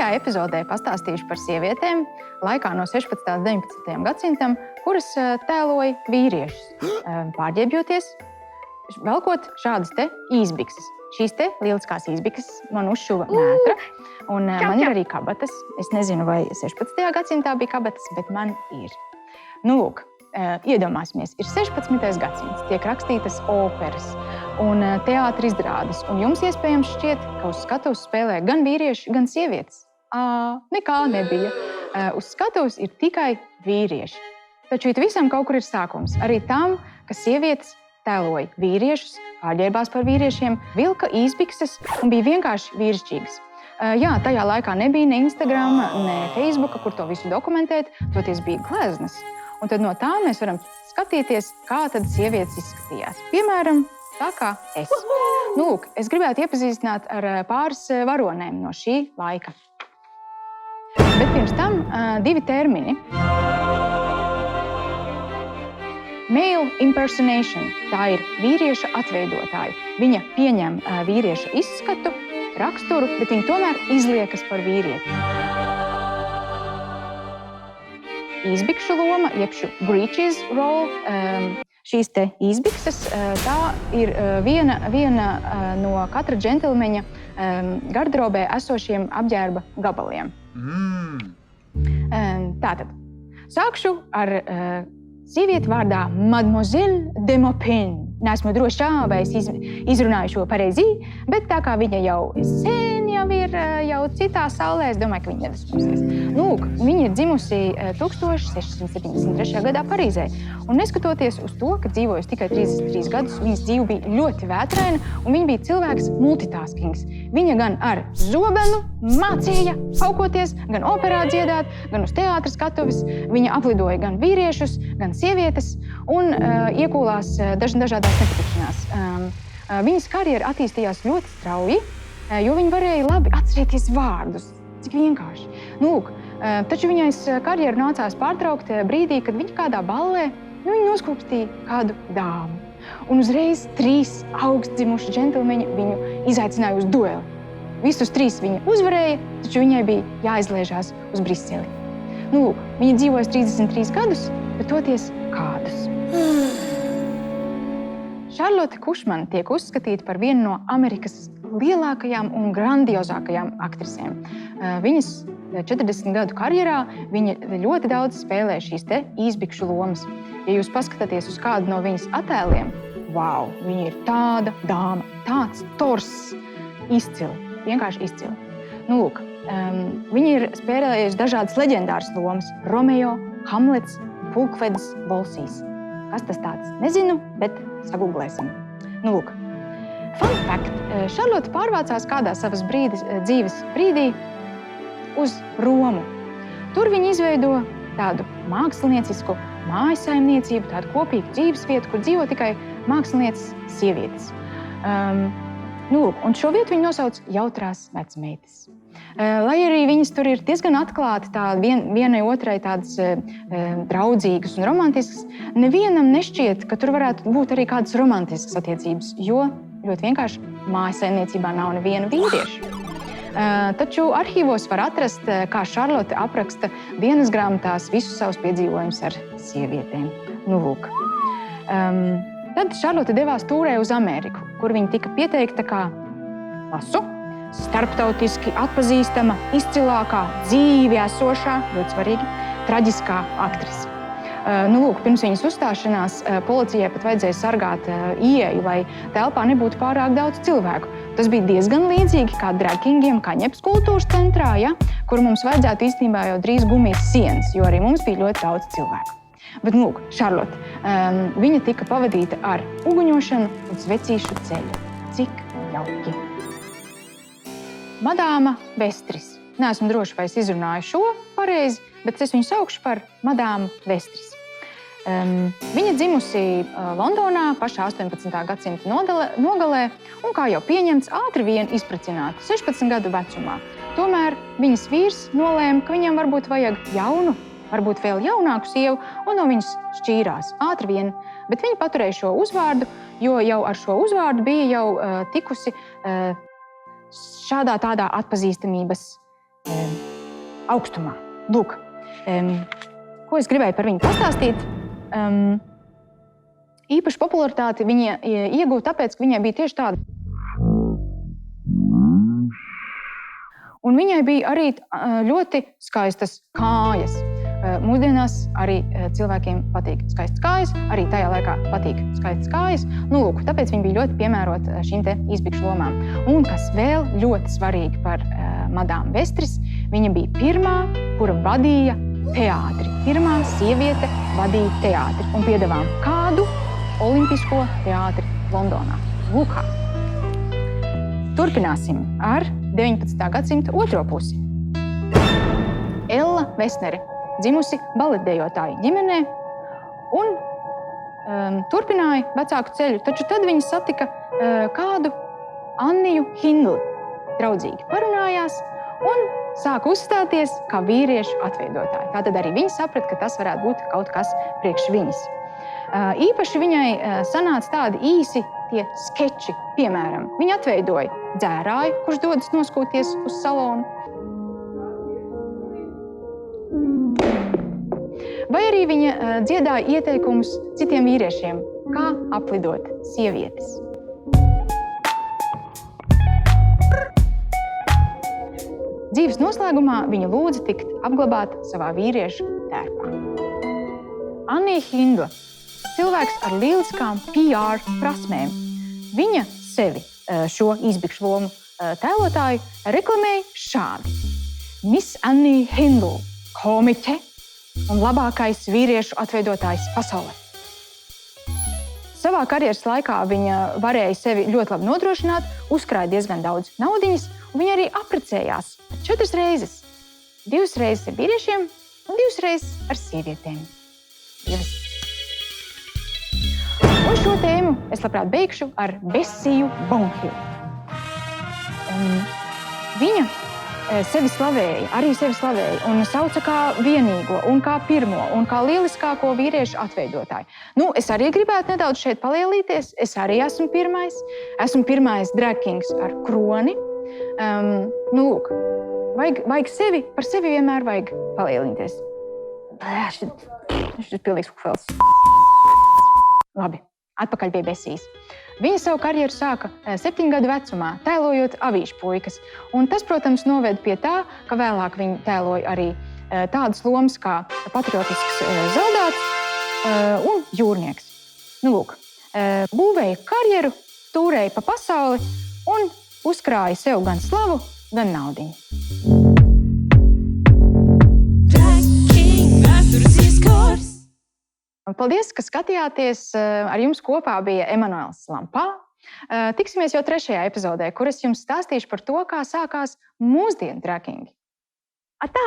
Šajā epizodē pastāstīšu par sievietēm laikā no 16. līdz 19. gadsimtam, kuras tēloja vīriešus, pārģērbjoties, velkot šādas te īsbikses. Šīs te lieliskās īsbikses man uzšuva mētra, un man ir arī kabatas. Es nezinu, vai 16. gadsimtā bija kabatas, bet man ir. Nu, lūk, iedomāsimies, ir 16. gadsimts, tiek rakstītas operas un teātra izrādes, un jums iespējams šķiet, ka uz skatuves spēlē gan vīrieši, gan sievietes. Nekā nebija. Uz skatuves ir tikai vīrieši. Taču it visam kaut kur ir sākums. Arī tam, ka sievietes tēloja vīriešus, pārģērbās par vīriešiem, vilka īsbikses un bija vienkārši vīrišķīgas. Jā, tajā laikā nebija ne Instagram, ne Facebooka, kur to visu dokumentēt, toties bija gleznas. Un tad no tā mēs varam skatīties, kā tad sievietes izskatījās. Piemēram, tā kā es. Nu, lūk, es gribētu iepazīstināt ar pāris varonēm no šī laika. Bet pirms tam divi termini. Male impersonation, tā ir vīrieša atveidotāja. Viņa pieņem vīrieša izskatu, raksturu, bet viņa tomēr izliekas par vīrieti. Īsbikšu loma, jebšu breeches role, šīs te īsbikses, tā ir viena no katra džentelmeņa garderobē esošiem apģērba gabaliem. Tātad, sākšu ar sievieti vārdā Mademoiselle de Maupin. Neesmu droši, vai es izrunāju šo pareizi, bet tā kā viņa jau sen ir jau citā saulē, es domāju, ka viņa nedusmosies. Nu, lūk, viņa ir dzimusi 1673. gadā Parīzē. Un neskatoties uz to, ka dzīvojusi tikai 33 gadus, viņas dzīve bija ļoti vētraina, un viņa bija cilvēks multitaskings. Viņa gan ar zobenu mācīja aukoties, gan operā dziedāt, gan uz teātra skatuves. Viņa aplidoja gan vīriešus, gan sievietes un iekūlās dažādās nepatikšanās. Viņas karjera attīstījās ļoti strauji, jo viņa varēja labi atcerēties vārdus. Cik vienkārši. Nu, lūk, taču viņai karjeru nācās pārtraukt brīdī, kad viņa kādā ballē viņa noskūpstīja kādu dāmu. Un uzreiz 3 augstdzimuši džentelmeņi viņu izaicināja uz dueli. Visus 3 viņa uzvarēja, taču viņai bija jāizliežās uz Briseli. Nu, lūk, viņa dzīvojas 33 gadus, bet toties kādus. Šarlote Kušmana tiek uzskatīta par vienu no Amerikas lielākajām un grandiozākajām aktrisēm. Viņas 40 gadu karjerā viņa ļoti daudz spēlē šīs te īsbikšu lomas. Ja jūs paskatāties uz kādu no viņas attēliem, wow, viņa ir tāda dāma, tāds tors, izcili, vienkārši izcili. Nu, lūk, viņa ir spēlējusi dažādas leģendāras lomas. Romeo, Hamlets, Pulkvedis, Bolsīs. Kas tas tāds? Nezinu, bet sagūglēsim. Nu, lūk. Fun fact. Šarlote pārvācās kādā savas dzīves brīdī uz Romu. Tur viņa izveido tādu māksliniecisku mājasaimniecību, tādu kopīgu dzīvesvietu, kur dzīvo tikai mākslinieces sievietes. Nu, lūk, un šo vietu viņa nosauc Jautrās vecmeites. Lai arī viņas tur ir diezgan atklāti, vienai otrai tādas draudzīgas un romantiskas, nevienam nešķiet, ka tur varētu būt arī kādas romantiskas attiecības, jo ļoti vienkārši mājasaimniecībā nav neviena vīrieša. Taču arhīvos var atrast, kā Šarlote apraksta dienas grāmatās visus savus piedzīvojumus ar sievietēm. Nu, lūk. Tad Šarlote devās tūrē uz Ameriku, kur viņa tika pieteikta kā starptautiski atpazīstama, izcilākā, dzīvē esošā, ļoti svarīgi, traģiskā aktrise. Nu, lūk, pirms viņas uzstāšanās policijai pat vajadzēja sargāt ieeju, lai telpā nebūtu pārāk daudz cilvēku. Tas bija diezgan līdzīgi kā dragkingiem Kaņepes kultūras centrā, ja, kur mums vajadzētu īstenībā jau drīz gumijas sienas, jo arī mums bija ļoti daudz cilvēku. Bet, lūk, Šarlote, viņa tika pavadīta ar uguņošanu un svecīšu ceļu. Cik jauki! Madāma Vestris. Neesmu droši, vai es izrunāju šo pareizi, bet es viņu saukšu par Madāmu Vestris. Viņa dzimusi Londonā pašā 18. gadsimta nogalē un, kā jau pieņemts, ātri vien izprecināta 16 gadu vecumā. Tomēr viņas vīrs nolēma, ka viņam varbūt vajag jaunu, varbūt vēl jaunāku sievu, un no viņas šķīrās ātri vien. Bet viņa paturēja šo uzvārdu, jo jau ar šo uzvārdu bija jau tikusi šādā tādā atpazīstamības augstumā. Lūk, ko es gribēju par viņu pastāstīt. Īpaši popularitāti viņa ieguva tāpēc, ka viņai bija tieši tāda. Un viņai bija arī ļoti skaistas kājas. Mūsdienās arī cilvēkiem patīk skaistas kājas, arī tajā laikā patīk skaistas kājas. Lūk, tāpēc viņa bija ļoti piemērota šīm te izbikšu lomām. Un kas vēl ļoti svarīgi par Madām Vestris, viņa bija pirmā, kura vadīja teātri. Pirmā sieviete vadīja teātri un piedāvām kādu olimpisko teātri Londonā. Lūk. Turpināsim ar 19. gadsimta otro pusi. Ella Vesnere. Dzimusi baletdejotāju ģimenē un turpināja vecāku ceļu, taču tad viņa satika kādu Anniju Hindli. Draudzīgi parunājās un sāka uzstāties kā vīriešu atveidotāji. Tātad arī viņa saprata, ka tas varētu būt kaut kas priekš viņas. Īpaši viņai sanāca tādi īsi tie skeči, piemēram, viņa atveidoja dzērāju, kurš dodas noskūties uz salonu. Vai arī viņa dziedāja ieteikumus citiem vīriešiem, kā aplidot sievietes. Dzīves noslēgumā viņa lūdza tikt apglabāta savā vīrieša tērpā. Annija Hindle, cilvēks ar lieliskām PR prasmēm. Viņa sevi, šo izbikšu lomu tēlotāju, reklamēja šādi. Miss Annija Hindle, komiķe un labākais vīriešu atveidotājs pasaulē. Savā karjeras laikā viņa varēja sevi ļoti labi nodrošināt, uzkrāja diezgan daudz naudiņas, un viņa arī apprecējās 4 reizes. 2 reizes ar vīriešiem un 2 reizes ar sievietēm. Un šo tēmu es labprāt beigšu ar Bessiju Bonhilu. Viņa sevi slavēja, un sauca kā vienīgo, un kā pirmo, un kā lieliskāko vīriešu atveidotāju. Es arī gribētu nedaudz šeit palielīties. Es arī esmu pirmais. Esmu pirmais drag kings ar kroni. Lūk, vajag sevi, par sevi vienmēr vajag palielīties. Šis ir pilnīgs kukvels. Labi, atpakaļ pie Besijas. Viņa savu karjeru sāka 7 gadu vecumā, tēlojot avīžu puikas. Un tas, protams, noveda pie tā, ka vēlāk viņa tēloja arī tādas lomas kā patriotisks zaldāts un jūrnieks. Lūk, būvēja karjeru, tūrēja pa pasauli un uzkrāja sev gan slavu, gan naudiņu. Paldies, ka skatījāties. Ar jums kopā bija Emanuels Lampā. Tiksimies jau 3. epizodē, kur es jums stāstīšu par to, kā sākās mūsdienu drag kingi. Atā!